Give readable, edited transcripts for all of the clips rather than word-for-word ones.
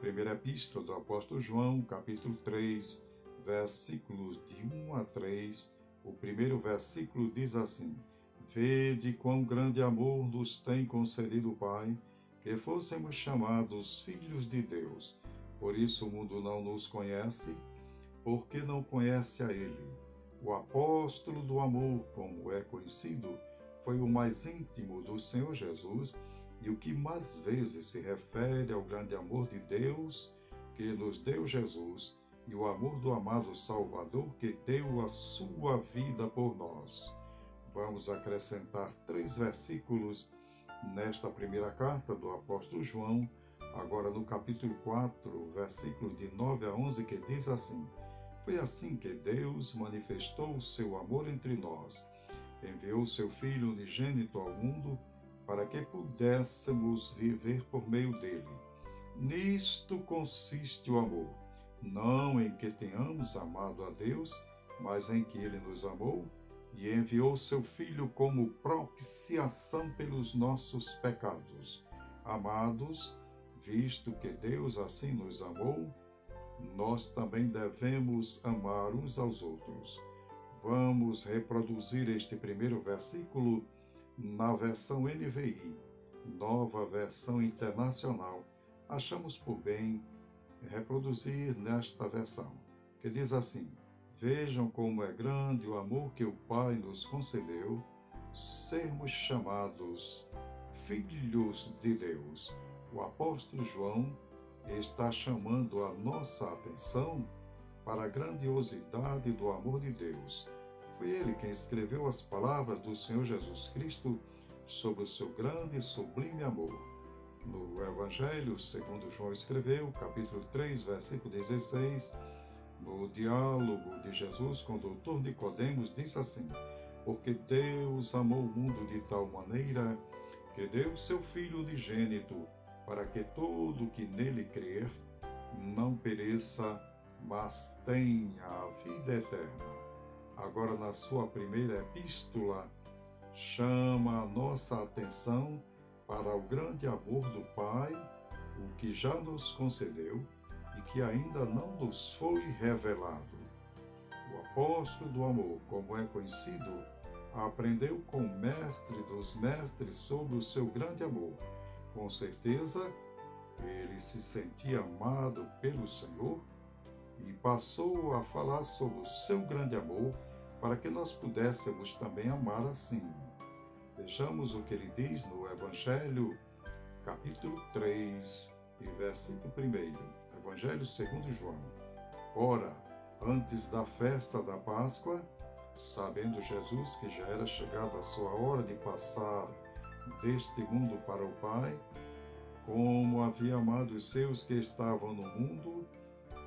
primeira epístola do apóstolo João, capítulo 3, versículos de 1 a 3, o primeiro versículo diz assim: Vede quão grande amor nos tem concedido o Pai, que fôssemos chamados filhos de Deus. Por isso o mundo não nos conhece, porque não conhece a Ele. O apóstolo do amor, como é conhecido, foi o mais íntimo do Senhor Jesus e o que mais vezes se refere ao grande amor de Deus que nos deu Jesus e o amor do amado Salvador que deu a sua vida por nós. Vamos acrescentar 3 versículos nesta primeira carta do apóstolo João, agora no capítulo 4, versículo de 9 a 11, que diz assim: Foi assim que Deus manifestou o seu amor entre nós. Enviou seu Filho unigênito ao mundo para que pudéssemos viver por meio dele. Nisto consiste o amor, não em que tenhamos amado a Deus, mas em que ele nos amou e enviou seu Filho como propiciação pelos nossos pecados. Amados, visto que Deus assim nos amou, nós também devemos amar uns aos outros. Vamos reproduzir este primeiro versículo na versão NVI, Nova Versão Internacional. Achamos por bem reproduzir nesta versão, que diz assim: Vejam como é grande o amor que o Pai nos concedeu, sermos chamados filhos de Deus. O apóstolo João está chamando a nossa atenção para a grandiosidade do amor de Deus. Foi ele quem escreveu as palavras do Senhor Jesus Cristo sobre o seu grande e sublime amor. No Evangelho, segundo João escreveu, capítulo 3, versículo 16, no diálogo de Jesus com o doutor Nicodemos, diz assim: Porque Deus amou o mundo de tal maneira que deu seu Filho unigênito, para que todo que nele crer não pereça, mas tenha a vida eterna. Agora, na sua primeira epístola, chama a nossa atenção para o grande amor do Pai, o que já nos concedeu e que ainda não nos foi revelado. O apóstolo do amor, como é conhecido, aprendeu com o mestre dos mestres sobre o seu grande amor. Com certeza, ele se sentia amado pelo Senhor e passou a falar sobre o seu grande amor para que nós pudéssemos também amar assim. Vejamos o que ele diz no Evangelho, capítulo 3, e versículo 1. Evangelho segundo João. Ora, antes da festa da Páscoa, sabendo Jesus que já era chegada a sua hora de passar deste mundo para o Pai, como havia amado os seus que estavam no mundo,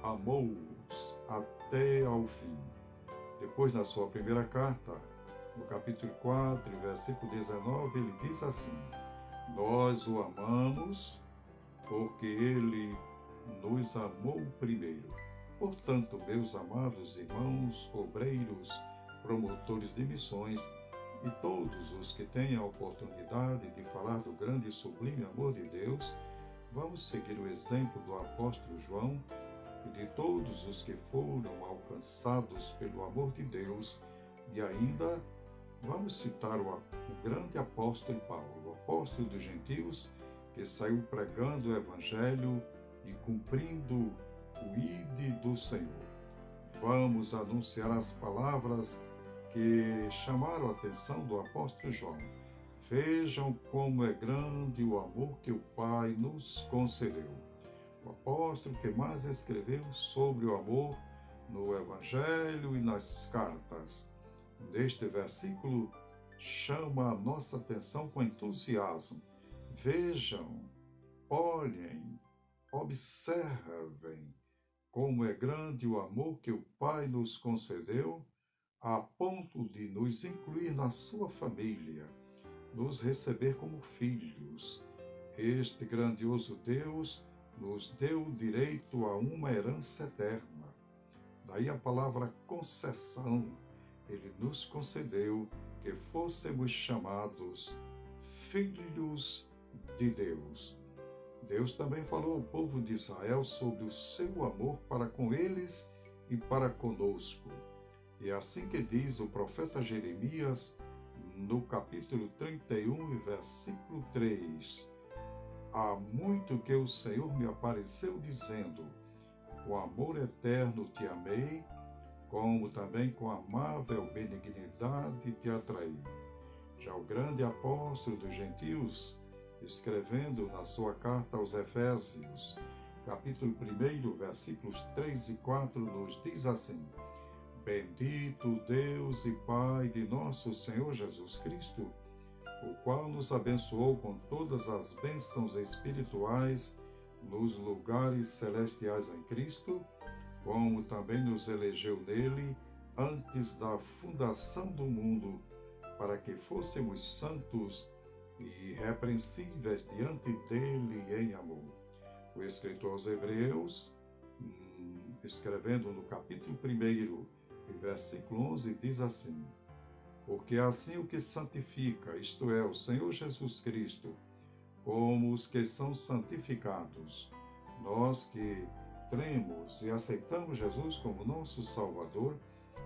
amou-os até ao fim. Depois, na sua primeira carta, no capítulo 4, versículo 19, ele diz assim: Nós o amamos porque ele nos amou primeiro. Portanto, meus amados irmãos, obreiros, promotores de missões e todos os que têm a oportunidade de falar do grande e sublime amor de Deus, vamos seguir o exemplo do apóstolo João e de todos os que foram alcançados pelo amor de Deus, e ainda vamos citar o grande apóstolo Paulo, o apóstolo dos gentios, que saiu pregando o Evangelho e cumprindo o ide do Senhor. Vamos anunciar as palavras que chamaram a atenção do apóstolo João. Vejam como é grande o amor que o Pai nos concedeu. O apóstolo que mais escreveu sobre o amor no Evangelho e nas cartas. Neste versículo, chama a nossa atenção com entusiasmo. Vejam, olhem, observem como é grande o amor que o Pai nos concedeu, a ponto de nos incluir na sua família, nos receber como filhos. Este grandioso Deus nos deu o direito a uma herança eterna. Daí a palavra concessão. Ele nos concedeu que fôssemos chamados filhos de Deus. Deus também falou ao povo de Israel sobre o seu amor para com eles e para conosco. E assim que diz o profeta Jeremias, no capítulo 31, versículo 3, há muito que o Senhor me apareceu dizendo, com amor eterno te amei, como também com amável benignidade te atraí. Já o grande apóstolo dos gentios, escrevendo na sua carta aos Efésios, capítulo 1, versículos 3 e 4, nos diz assim: Bendito Deus e Pai de nosso Senhor Jesus Cristo, o qual nos abençoou com todas as bênçãos espirituais nos lugares celestiais em Cristo, como também nos elegeu nele antes da fundação do mundo, para que fôssemos santos e irrepreensíveis diante dele em amor. O escritor aos Hebreus, escrevendo no capítulo 1, versículo 11, diz assim: Porque assim o que santifica, isto é, o Senhor Jesus Cristo, como os que são santificados, nós que cremos e aceitamos Jesus como nosso Salvador,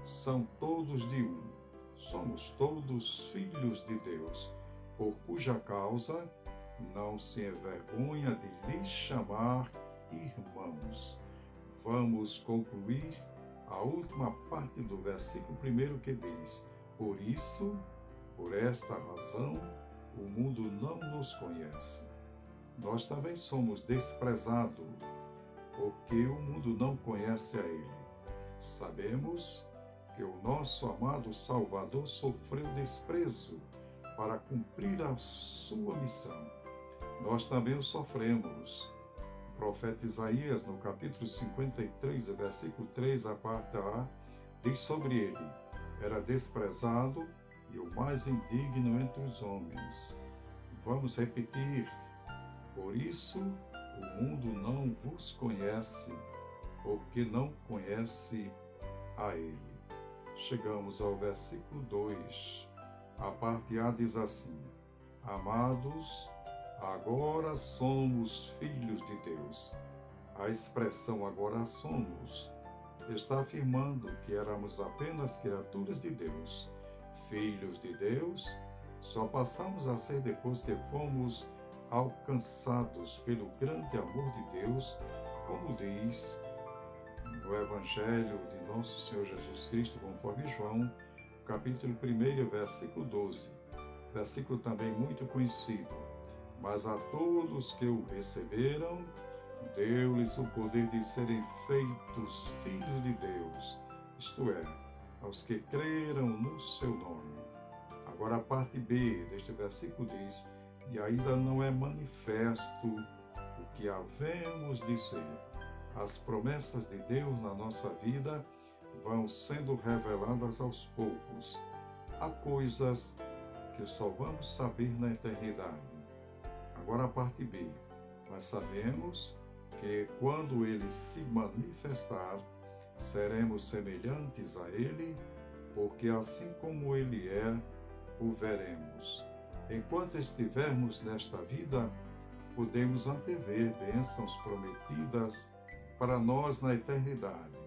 são todos de um. Somos todos filhos de Deus, por cuja causa não se envergonha de lhes chamar irmãos. Vamos concluir a última parte do versículo 1 que diz: Por isso, por esta razão, o mundo não nos conhece. Nós também somos desprezados, porque o mundo não conhece a Ele. Sabemos que o nosso amado Salvador sofreu desprezo para cumprir a sua missão. Nós também o sofremos. O profeta Isaías, no capítulo 53, versículo 3, a parte A, diz sobre ele: Era desprezado e o mais indigno entre os homens. Vamos repetir: Por isso o mundo não vos conhece, porque não conhece a Ele. Chegamos ao versículo 2. A parte A diz assim: Amados, agora somos filhos de Deus. A expressão agora somos está afirmando que éramos apenas criaturas de Deus. Filhos de Deus só passamos a ser depois que fomos alcançados pelo grande amor de Deus, como diz no Evangelho de nosso Senhor Jesus Cristo, conforme João, capítulo 1, versículo 12. Versículo também muito conhecido. Mas a todos que o receberam, deu-lhes o poder de serem feitos filhos de Deus, isto é, aos que creram no seu nome. Agora a parte B deste versículo diz: E ainda não é manifesto o que havemos de ser. As promessas de Deus na nossa vida vão sendo reveladas aos poucos. Há coisas que só vamos saber na eternidade. Agora a parte B. Nós sabemos que quando Ele se manifestar, seremos semelhantes a Ele, porque assim como Ele é, o veremos. Enquanto estivermos nesta vida, podemos antever bênçãos prometidas para nós na eternidade.